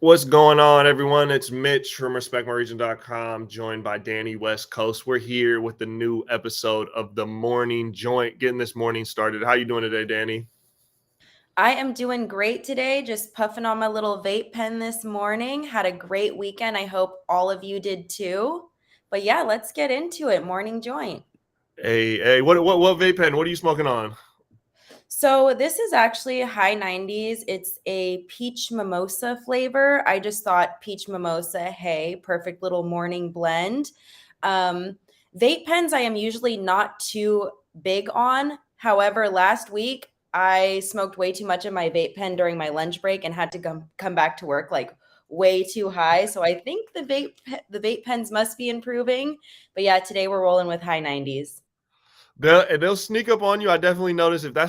What's going on, everyone? It's Mitch from RespectMyRegion.com, joined by Dani WestCoast. We're here with the new episode of The Morning Joint, getting this morning started. How you doing today, Dani? I am doing great today, just puffing on my little vape pen this morning. Had a great weekend. I hope all of you did too. But yeah, let's get into it. Morning joint. Hey, what vape pen? What are you smoking on? So this is actually high 90s. It's a peach mimosa flavor. I just thought peach mimosa, hey, perfect little morning blend. Um, Vape pens I am usually not too big on. However, last week I smoked way too much of my vape pen during my lunch break and had to come back to work like way too high. So I think the vape pens must be improving. But yeah, today we're rolling with high 90s. They'll sneak up on you. I definitely notice if I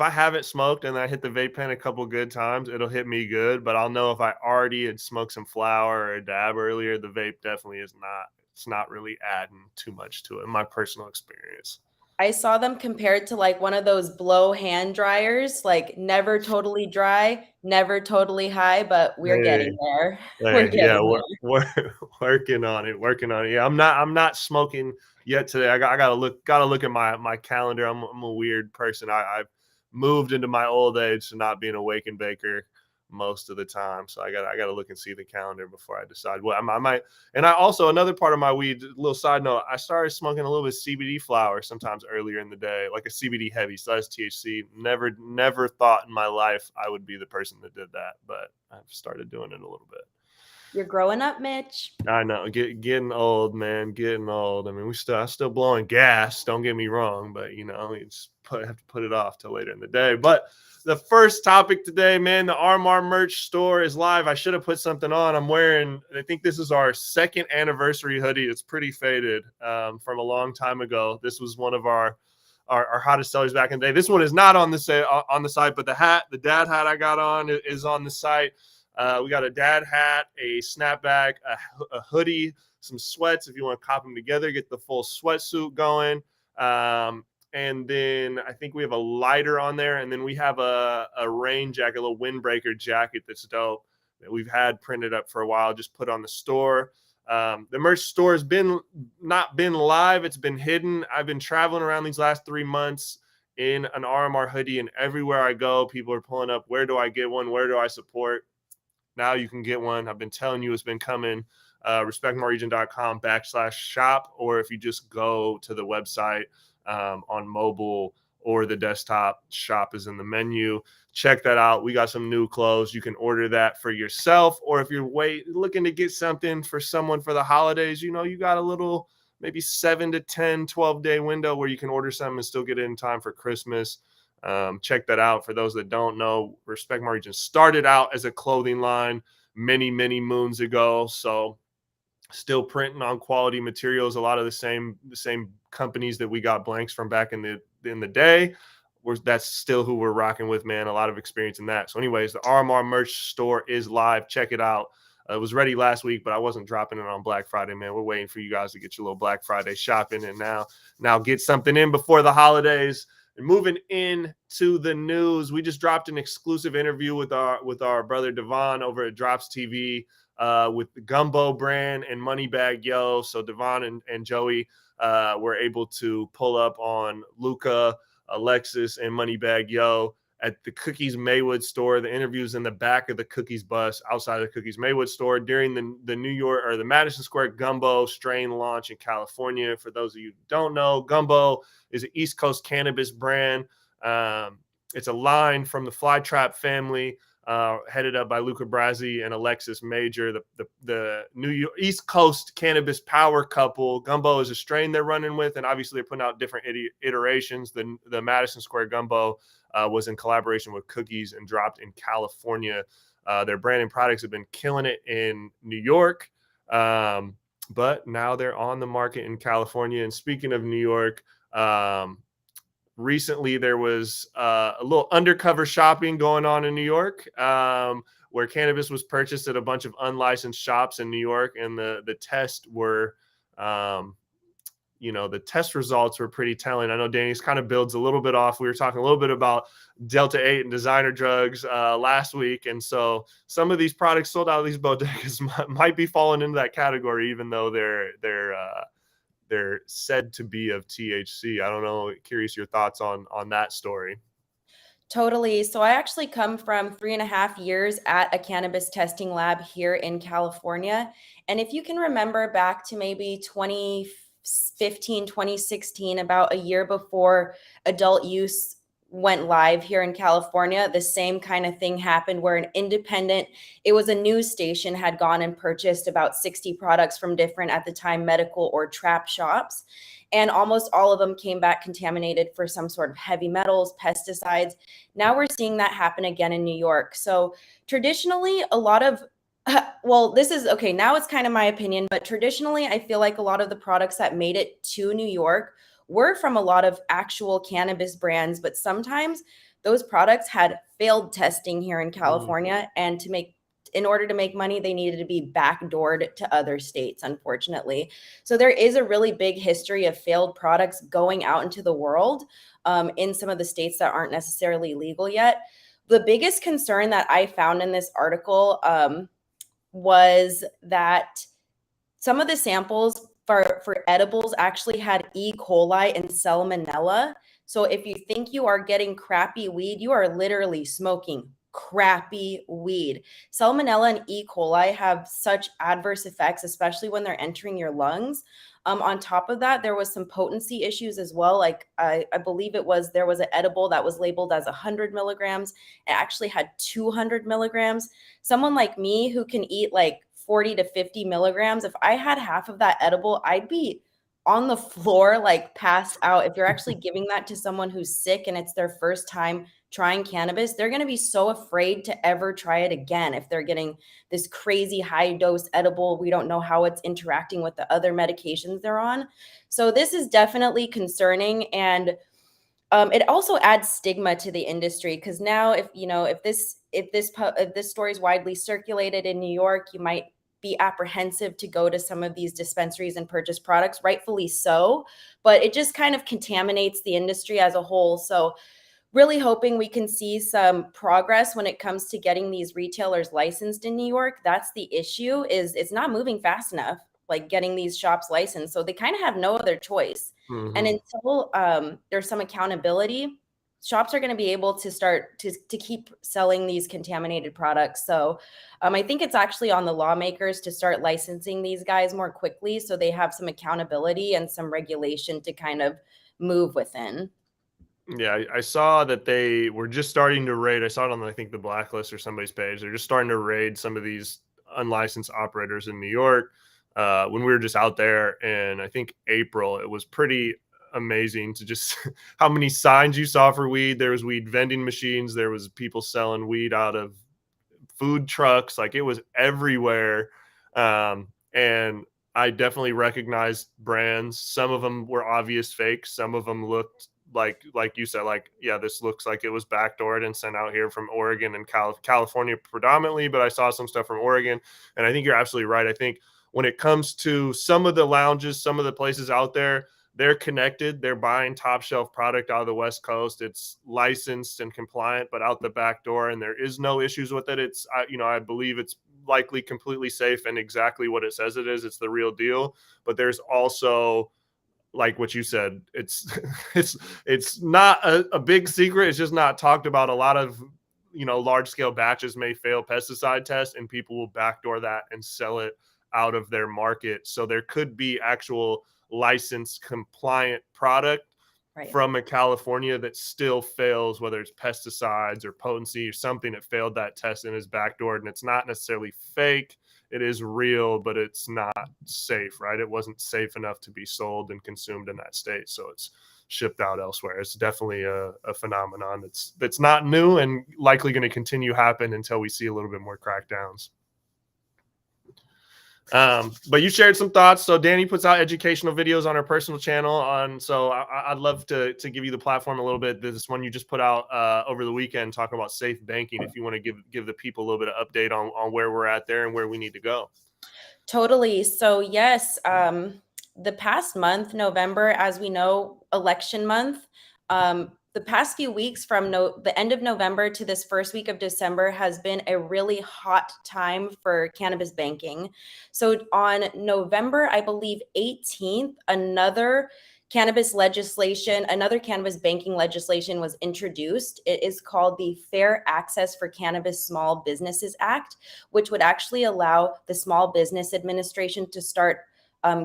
haven't smoked and I hit the vape pen a couple good times, it'll hit me good. But I'll know if I already had smoked some flower or a dab earlier, the vape definitely is not. It's not really adding too much to it, in my personal experience. I saw them compared to like one of those blow hand dryers, like never totally dry, never totally high, but we're getting Hey, there. We're yeah, getting there. we're working on it, working on it. Yeah, I'm not smoking yet today. I gotta look at my calendar. I'm a weird person. I've moved into my old age to not being a wake and baker most of the time. So I gotta look and see the calendar before I decide. Well, I might. And I also, another part of my weed. Little side note: I started smoking a little bit of CBD flower sometimes earlier in the day, like a CBD heavy. So that's THC. Never thought in my life I would be the person that did that, but I've started doing it a little bit. You're growing up, Mitch. I know, getting old, man, getting old. I mean, I'm still blowing gas. Don't get me wrong, but you just have to put it off till later in the day. But the first topic today, man, the RMR merch store is live. I should have put something on. I'm wearing. I think this is our second anniversary hoodie. It's pretty faded from a long time ago. This was one of our hottest sellers back in the day. This one is not on the site, but the dad hat I got on is on the site. We got a dad hat, a snapback, a hoodie, some sweats if you want to cop them together, get the full sweatsuit going. And then I think we have a lighter on there. And then we have a rain jacket, a little windbreaker jacket that's dope that we've had printed up for a while, just put on the store. The merch store has not been live. It's been hidden. I've been traveling around these last 3 months in an RMR hoodie, and everywhere I go, people are pulling up, where do I get one? Where do I support? Now you can get one. I've been telling you it's been coming. RespectMyRegion.com/shop, or if you just go to the website on mobile or the desktop, shop is in the menu. Check that out. We got some new clothes. You can order that for yourself, or if you're looking to get something for someone for the holidays, you got a little maybe 7 to 10, 12-day window where you can order something and still get it in time for Christmas. Check that out. For those that don't know, Respect My Region started out as a clothing line many moons ago. So still printing on quality materials. A lot of the same companies that we got blanks from back in the day. That's still who we're rocking with, man. A lot of experience in that. So anyways, the RMR merch store is live. Check it out. It was ready last week, but I wasn't dropping it on Black Friday, man. We're waiting for you guys to get your little Black Friday shopping, and now get something in before the holidays. And moving into the news, we just dropped an exclusive interview with our brother Devon over at Drops TV with the Gumbo brand and Moneybagg Yo. So Devon and Joey were able to pull up on Luca, Alexis, and Moneybagg Yo at the Cookies Maywood store. The interview's in the back of the Cookies bus outside of the Cookies Maywood store during the New York or the Madison Square Gumbo strain launch in California. For those of you who don't know, Gumbo is an East Coast cannabis brand. It's a line from the Flytrap family, headed up by Luca Brasi and Alexis Major, the New York East Coast cannabis power couple. Gumbo is a strain they're running with, and obviously they're putting out different iterations. The Madison Square Gumbo was in collaboration with Cookies and dropped in California. Their branding products have been killing it in New York, but now they're on the market in California. And speaking of New York, recently there was a little undercover shopping going on in New York, where cannabis was purchased at a bunch of unlicensed shops in New York, and the tests were the test results were pretty telling. I know Danny's kind of builds a little bit off. We were talking a little bit about Delta 8 and designer drugs last week. And so some of these products sold out of these bodegas might be falling into that category, even though they're said to be of THC. I don't know. Curious your thoughts on that story. Totally. So I actually come from 3.5 years at a cannabis testing lab here in California. And if you can remember back to maybe 2015, 2016, about a year before adult use went live here in California, the same kind of thing happened where it was a news station, had gone and purchased about 60 products from different, at the time, medical or trap shops. And almost all of them came back contaminated for some sort of heavy metals, pesticides. Now we're seeing that happen again in New York. So traditionally, a lot of this is okay. Now it's kind of my opinion, but traditionally, I feel like a lot of the products that made it to New York were from a lot of actual cannabis brands, but sometimes those products had failed testing here in California. And in order to make money, they needed to be backdoored to other states, unfortunately. So there is a really big history of failed products going out into the world in some of the states that aren't necessarily legal yet. The biggest concern that I found in this article was that some of the samples for edibles actually had E. coli and salmonella. So if you think you are getting crappy weed, you are literally smoking crappy weed. Salmonella and E. coli have such adverse effects, especially when they're entering your lungs. On top of that, there was some potency issues as well. Like I believe there was an edible that was labeled as 100 milligrams. It actually had 200 milligrams. Someone like me who can eat like 40 to 50 milligrams, if I had half of that edible, I'd be on the floor, like passed out. If you're actually giving that to someone who's sick and it's their first time trying cannabis, they're going to be so afraid to ever try it again. If they're getting this crazy high dose edible, we don't know how it's interacting with the other medications they're on. So this is definitely concerning. And it also adds stigma to the industry, because now if this story is widely circulated in New York, you might be apprehensive to go to some of these dispensaries and purchase products, rightfully so, but it just kind of contaminates the industry as a whole. So really hoping we can see some progress when it comes to getting these retailers licensed in New York. That's the issue, is it's not moving fast enough, like getting these shops licensed. So they kind of have no other choice. And until there's some accountability, shops are going to be able to start to keep selling these contaminated products. So I think it's actually on the lawmakers to start licensing these guys more quickly, so they have some accountability and some regulation to kind of move within. Yeah, I saw that they were just starting to raid. I saw it on, I think, the Blacklist or somebody's page. They're just starting to raid some of these unlicensed operators in New York. When we were just out there in, I think, April, it was pretty amazing to just how many signs you saw for weed. There was weed vending machines. There was people selling weed out of food trucks. Like, it was everywhere. And I definitely recognized brands. Some of them were obvious fakes. Some of them looked like you said, like, yeah, this looks like it was backdoored and sent out here from Oregon and California predominantly, but I saw some stuff from Oregon. And I think you're absolutely right. I think when it comes to some of the lounges, some of the places out there, they're connected. They're buying top shelf product out of the West Coast. It's licensed and compliant, but out the back door, and there is no issues with it. It's, I believe it's likely completely safe and exactly what it says it is. It's the real deal. But there's also, like what you said, it's not a big secret. It's just not talked about. A lot of large scale batches may fail pesticide tests, and people will backdoor that and sell it out of their market. So there could be actual licensed compliant product from a California that still fails, whether it's pesticides or potency or something that failed that test and is backdoored. And it's not necessarily fake. It is real, but it's not safe, right? It wasn't safe enough to be sold and consumed in that state. So it's shipped out elsewhere. It's definitely a phenomenon that's not new and likely going to continue happen until we see a little bit more crackdowns. But you shared some thoughts. So Dani puts out educational videos on her personal channel. So I'd love to give you the platform a little bit. This one you just put out over the weekend talking about safe banking. If you want to give the people a little bit of update on where we're at there and where we need to go. Totally. So yes, the past month, November, as we know, election month. The past few weeks from the end of November to this first week of December has been a really hot time for cannabis banking. So on November, I believe 18th, another cannabis banking legislation was introduced. It is called the Fair Access for Cannabis Small Businesses Act, which would actually allow the Small Business Administration to start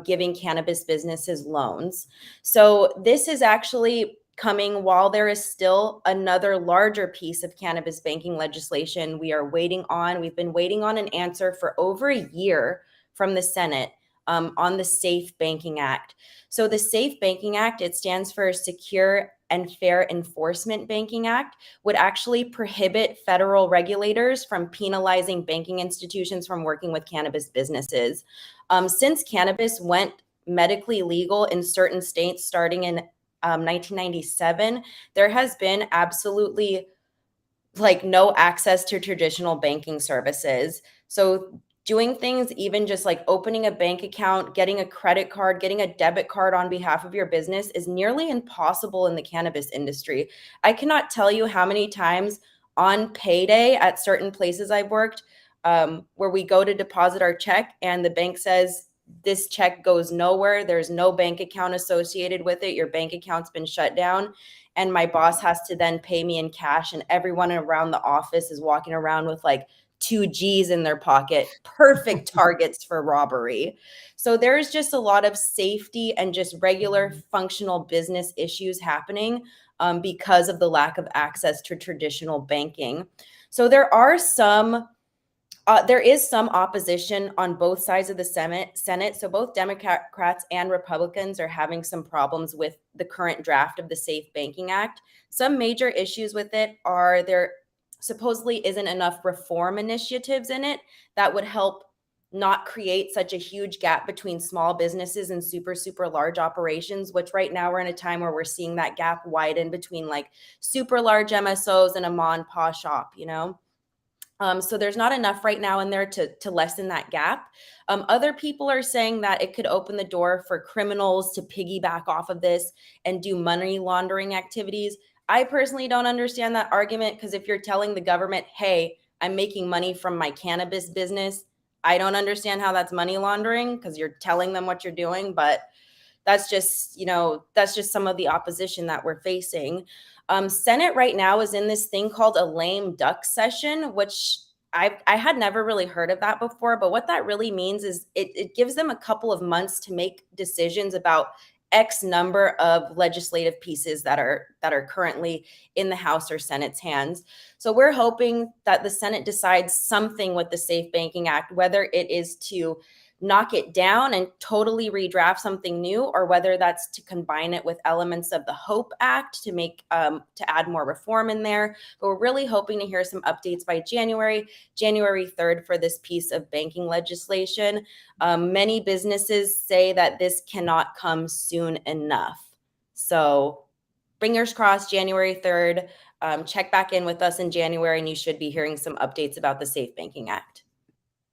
giving cannabis businesses loans. So this is actually coming while there is still another larger piece of cannabis banking legislation we are waiting on. We've been waiting on an answer for over a year from the Senate on the Safe Banking Act. So the Safe Banking Act, it stands for Secure and Fair Enforcement Banking Act, would actually prohibit federal regulators from penalizing banking institutions from working with cannabis businesses. Since cannabis went medically legal in certain states starting in 1997, there has been absolutely like no access to traditional banking services. So doing things, even just like opening a bank account, getting a credit card, getting a debit card on behalf of your business is nearly impossible in the cannabis industry. I cannot tell you how many times on payday at certain places I've worked where we go to deposit our check and the bank says, this check goes nowhere. There's no bank account associated with it. Your bank account's been shut down. And my boss has to then pay me in cash. And everyone around the office is walking around with like 2 G's in their pocket, perfect targets for robbery. So there's just a lot of safety and just regular functional business issues happening because of the lack of access to traditional banking. So there is some opposition on both sides of the Senate. So both Democrats and Republicans are having some problems with the current draft of the Safe Banking Act. Some major issues with it are there supposedly isn't enough reform initiatives in it that would help not create such a huge gap between small businesses and super, super large operations, which right now we're in a time where we're seeing that gap widen between like super large MSOs and a mom and pop shop, you know? So there's not enough right now in there to lessen that gap. Other people are saying that it could open the door for criminals to piggyback off of this and do money laundering activities. I personally don't understand that argument because if you're telling the government, hey, I'm making money from my cannabis business, I don't understand how that's money laundering because you're telling them what you're doing. But that's just, that's just some of the opposition that we're facing. Senate right now is in this thing called a lame duck session, which I had never really heard of that before. But what that really means is it gives them a couple of months to make decisions about X number of legislative pieces that are currently in the House or Senate's hands. So we're hoping that the Senate decides something with the Safe Banking Act, whether it is to knock it down and totally redraft something new, or whether that's to combine it with elements of the HOPE Act to make to add more reform in there. But we're really hoping to hear some updates by January 3rd for this piece of banking legislation. Many businesses say that this cannot come soon enough. So fingers crossed, January 3rd. Check back in with us in January and you should be hearing some updates about the Safe Banking Act.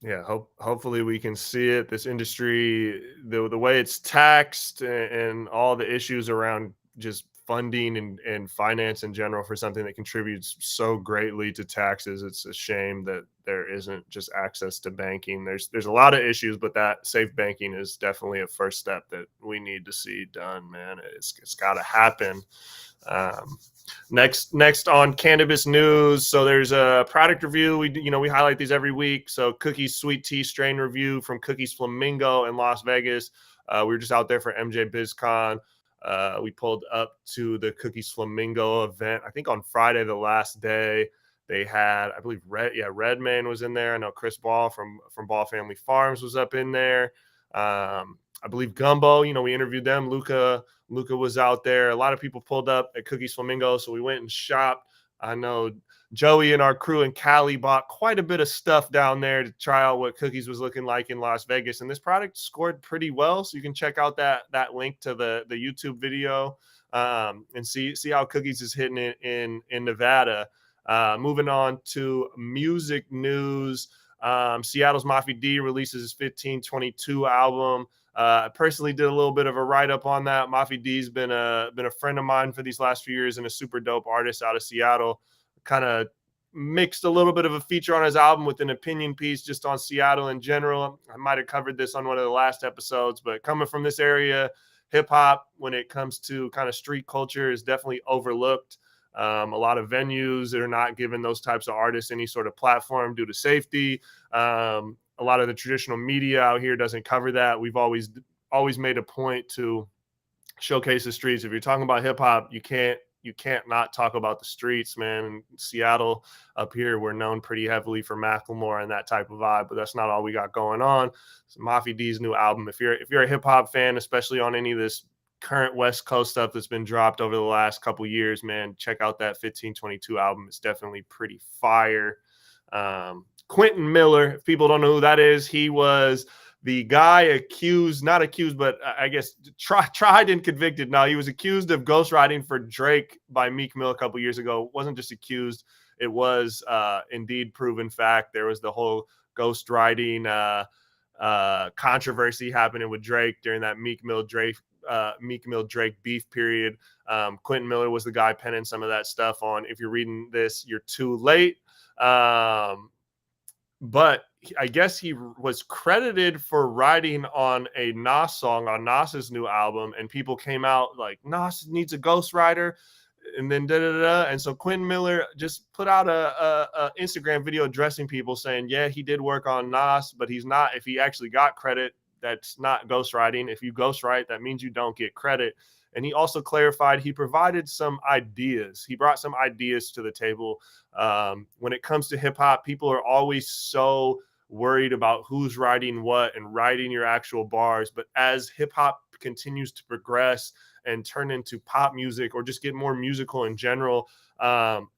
Yeah, hopefully we can see it. This industry, the way it's taxed and all the issues around just funding and finance in general for something that contributes so greatly to taxes, it's a shame that there isn't just access to banking. There's a lot of issues, but that safe banking is definitely a first step that we need to see done, man. It's got to happen. Next on cannabis news. So there's a product review. We highlight these every week. So Cookies Sweet Tea strain review from Cookies Flamingo in Las Vegas. We were just out there for MJ BizCon. We pulled up to the Cookies Flamingo event, I think on Friday, the last day. They had, I believe, Redman was in there. I know Chris Ball from Ball Family Farms was up in there. I believe Gumbo, we interviewed them. Luca was out there. A lot of people pulled up at Cookies Flamingo, so we went and shopped. I know Joey and our crew in Cali bought quite a bit of stuff down there to try out what Cookies was looking like in Las Vegas, and this product scored pretty well. So you can check out that link to the YouTube video and see how Cookies is hitting it in Nevada. Moving on to music news. Seattle's Mafi D releases his 1522 album. I personally did a little bit of a write-up on that. Mafi D's been a friend of mine for these last few years and a super dope artist out of Seattle. Kind of mixed a little bit of a feature on his album with an opinion piece just on Seattle in general. I might have covered this on one of the last episodes, but coming from this area, hip hop, when it comes to kind of street culture, is definitely overlooked. A lot of venues that are not giving those types of artists any sort of platform due to safety. A lot of the traditional media out here doesn't cover that. We've always made a point to showcase the streets. If you're talking about hip hop, you can't not talk about the streets, man. In Seattle up here, we're known pretty heavily for Macklemore and that type of vibe, but that's not all we got going on. So Mafi D's new album, if you're a hip hop fan, especially on any of this current West Coast stuff that's been dropped over the last couple years, man, check out that 1522 album. It's definitely pretty fire. Quentin Miller, if people don't know who that is, he was the guy not accused, but I guess tried and convicted. Now, he was accused of ghostwriting for Drake by Meek Mill a couple years ago. It wasn't just accused. It was indeed proven fact. There was the whole ghostwriting controversy happening with Drake during that Meek Mill Drake beef period. Quentin Miller was the guy penning some of that stuff on If You're Reading This, You're Too Late. But I guess he was credited for writing on a Nas song on Nas's new album, and people came out like, Nas needs a ghostwriter, and then da-da-da-da. And so Quentin Miller just put out a Instagram video addressing people saying, yeah, he did work on Nas, but he's not, if he actually got credit, that's not ghostwriting. If you ghostwrite, that means you don't get credit. And he also clarified he provided some ideas. He brought some ideas to the table. When it comes to hip hop, people are always so worried about who's writing what and writing your actual bars. But as hip hop continues to progress and turn into pop music or just get more musical in general,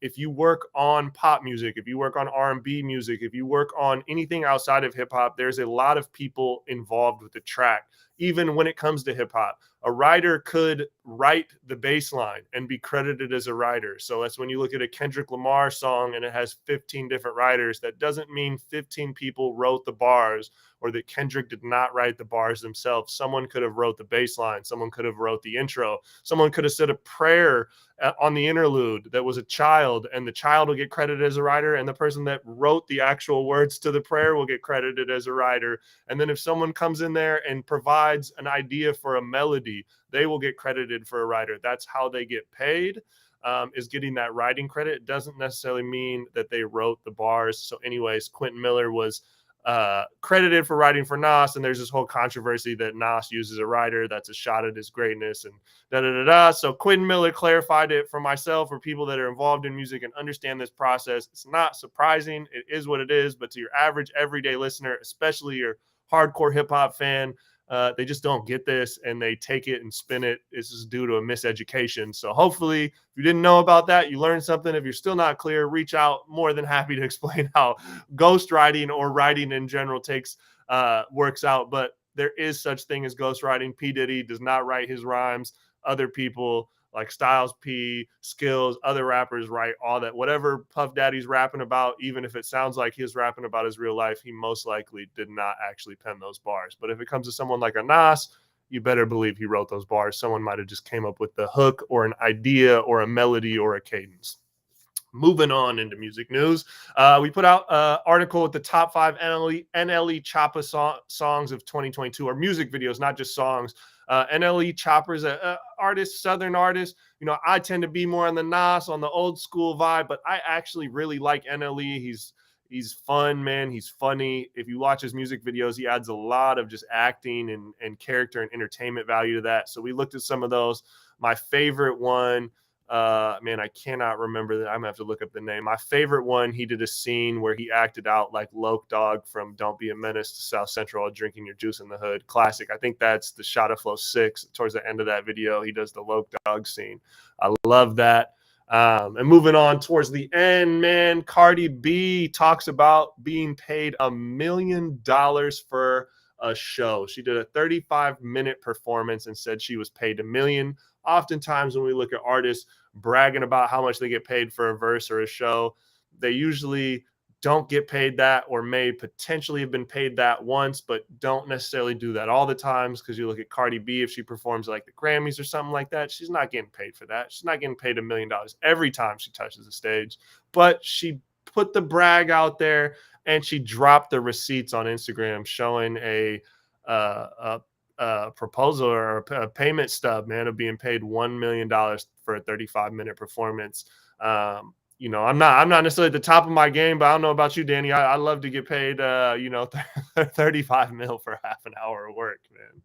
if you work on pop music, if you work on R&B music, if you work on anything outside of hip hop, there's a lot of people involved with the track. Even when it comes to hip hop, a writer could write the bass line and be credited as a writer. So that's when you look at a Kendrick Lamar song and it has 15 different writers. That doesn't mean 15 people wrote the bars or that Kendrick did not write the bars themselves. Someone could have wrote the bass line. Someone could have wrote the intro. Someone could have said a prayer on the interlude that was a child, and the child will get credited as a writer, and the person that wrote the actual words to the prayer will get credited as a writer. And then if someone comes in there and provides an idea for a melody, they will get credited for a writer. That's how they get paid, is getting that writing credit. It doesn't necessarily mean that they wrote the bars. So anyways, Quentin Miller was credited for writing for Nas, and there's this whole controversy that Nas uses a writer. That's a shot at his greatness and da-da-da-da. So Quentin Miller clarified it for myself, for people that are involved in music and understand this process. It's not surprising. It is what it is. But to your average everyday listener, especially your hardcore hip hop fan, they just don't get this, and they take it and spin it. This is due to a miseducation. So hopefully, if you didn't know about that, you learned something. If you're still not clear, reach out. More than happy to explain how ghostwriting or writing in general works out. But there is such thing as ghostwriting. P. Diddy does not write his rhymes. Other people like Styles P, Skills, other rappers write all that. Whatever Puff Daddy's rapping about, even if it sounds like he's rapping about his real life, he most likely did not actually pen those bars. But if it comes to someone like a Nas, you better believe he wrote those bars. Someone might have just came up with the hook or an idea or a melody or a cadence. Moving on into music news, we put out an article with the top 5 NLE Choppa songs of 2022, or music videos, not just songs. NLE Choppa's an artist, Southern artist. You know, I tend to be more on the Nas, on the old school vibe, but I actually really like NLE. He's fun, man. He's funny. If you watch his music videos, he adds a lot of just acting and character and entertainment value to that. So we looked at some of those. My favorite one, man, I cannot remember that. I'm gonna have to look up the name. My favorite one, he did a scene where he acted out like Loke Dog from Don't Be a Menace to South Central, drinking your juice in the hood. Classic. I think that's the Shot of Flow 6. Towards the end of that video, he does the Loke Dog scene. I love that. And moving on towards the end, man, Cardi B talks about being paid $1 million for a show. She did a 35-minute performance and said she was paid $1 million. Oftentimes when we look at artists bragging about how much they get paid for a verse or a show, they usually don't get paid that, or may potentially have been paid that once, but don't necessarily do that all the times. Because you look at Cardi B, if she performs like the Grammys or something like that, she's not getting paid for that. She's not getting paid $1 million every time she touches the stage, but she put the brag out there and she dropped the receipts on Instagram showing a proposal or a payment stub, man, of being paid $1 million for a 35-minute performance. I'm not necessarily at the top of my game, but I don't know about you, Dani. I love to get paid, 35 mil for half an hour of work, man.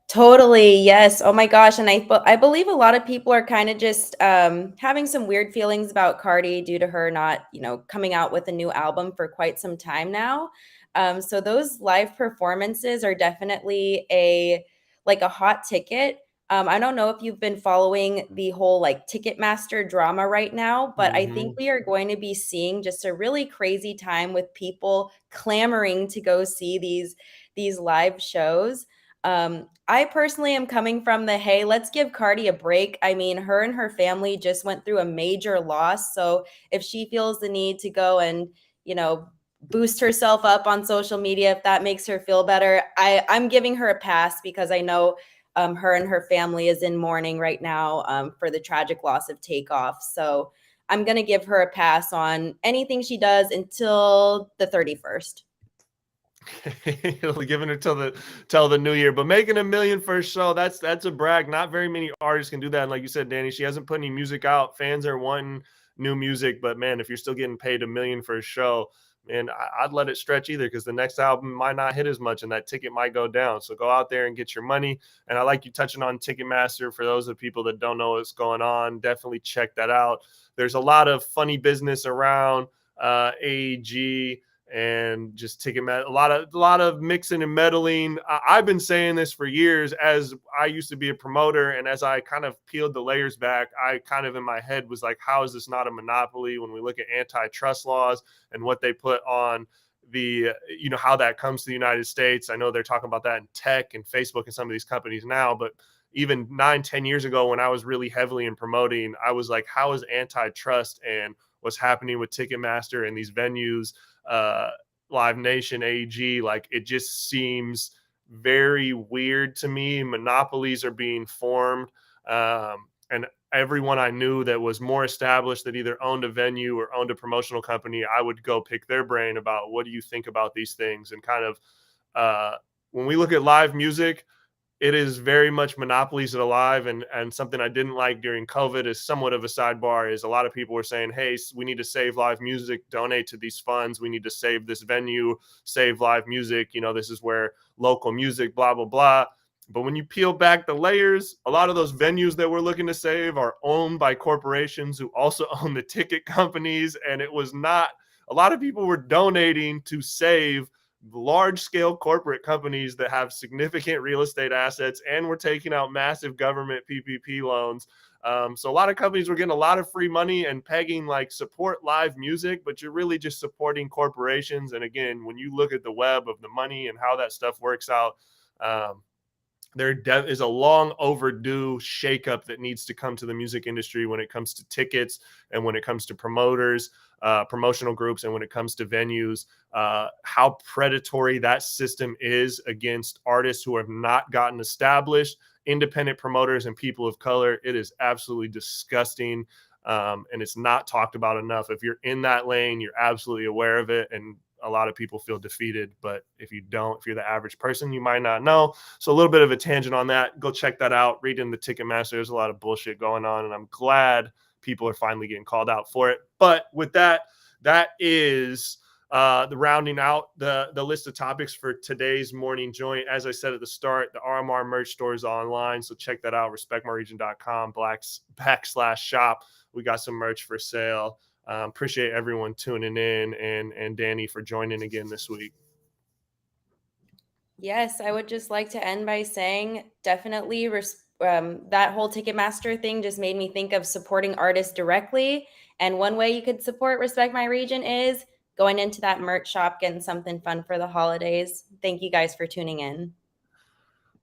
Totally. Yes. Oh my gosh. And I believe a lot of people are kind of just having some weird feelings about Cardi due to her not, coming out with a new album for quite some time now. So those live performances are definitely a hot ticket. I don't know if you've been following the whole Ticketmaster drama right now, but I think we are going to be seeing just a really crazy time with people clamoring to go see these live shows. I personally am coming from the, hey, let's give Cardi a break. I mean, her and her family just went through a major loss. So if she feels the need to go and, boost herself up on social media, if that makes her feel better, I'm giving her a pass, because I know her and her family is in mourning right now for the tragic loss of Takeoff. So I'm going to give her a pass on anything she does until the 31st. Giving her till the new year, but making $1 million for a show, that's a brag. Not very many artists can do that. And like you said, Dani, she hasn't put any music out. Fans are wanting new music, but man, if you're still getting paid $1 million for a show, man, I'd let it stretch either, because the next album might not hit as much and that ticket might go down. So go out there and get your money. And I like you touching on Ticketmaster. For those of people that don't know what's going on, definitely check that out. There's a lot of funny business around AEG and just Ticketmaster. A lot of mixing and meddling. I've been saying this for years, as I used to be a promoter, and as I kind of peeled the layers back, I kind of in my head was like, how is this not a monopoly when we look at antitrust laws and what they put on the, how that comes to the United States? I know they're talking about that in tech and Facebook and some of these companies now, but even 9-10 years ago, when I was really heavily in promoting, I was like, how is antitrust and what's happening with Ticketmaster and these venues, Live Nation, AEG, like, it just seems very weird to me. Monopolies are being formed, and everyone I knew that was more established, that either owned a venue or owned a promotional company, I would go pick their brain about, what do you think about these things? And kind of, when we look at live music, it is very much monopolies that are alive. And something I didn't like during COVID, is somewhat of a sidebar, is a lot of people were saying, hey, we need to save live music, donate to these funds. We need to save this venue, save live music. This is where local music, blah, blah, blah. But when you peel back the layers, a lot of those venues that we're looking to save are owned by corporations who also own the ticket companies. And it was not, a lot of people were donating to save large scale corporate companies that have significant real estate assets, and we're taking out massive government PPP loans. So a lot of companies were getting a lot of free money and pegging like support live music, but you're really just supporting corporations. And again, when you look at the web of the money and how that stuff works out, there is a long overdue shakeup that needs to come to the music industry when it comes to tickets, and when it comes to promoters, promotional groups, and when it comes to venues. How predatory that system is against artists who have not gotten established, independent promoters, and people of color. It is absolutely disgusting, and it's not talked about enough. If you're in that lane, you're absolutely aware of it, and a lot of people feel defeated. But if you're the average person, you might not know. So a little bit of a tangent on that. Go check that out. Read in the Ticketmaster. There's a lot of bullshit going on, and I'm glad people are finally getting called out for it. But with that, that is the rounding out the list of topics for today's morning joint. As I said at the start, the RMR merch store is online, so check that out. respectmyregion.com/shop. We got some merch for sale. Appreciate everyone tuning in, and Dani for joining again this week. Yes, I would just like to end by saying, definitely that whole Ticketmaster thing just made me think of supporting artists directly. And one way you could support Respect My Region is going into that merch shop, getting something fun for the holidays. Thank you guys for tuning in.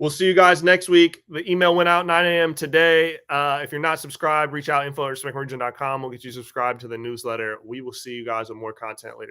We'll see you guys next week. The email went out 9 a.m. today. If you're not subscribed, reach out info@respectregion.com. We'll get you subscribed to the newsletter. We will see you guys with more content later.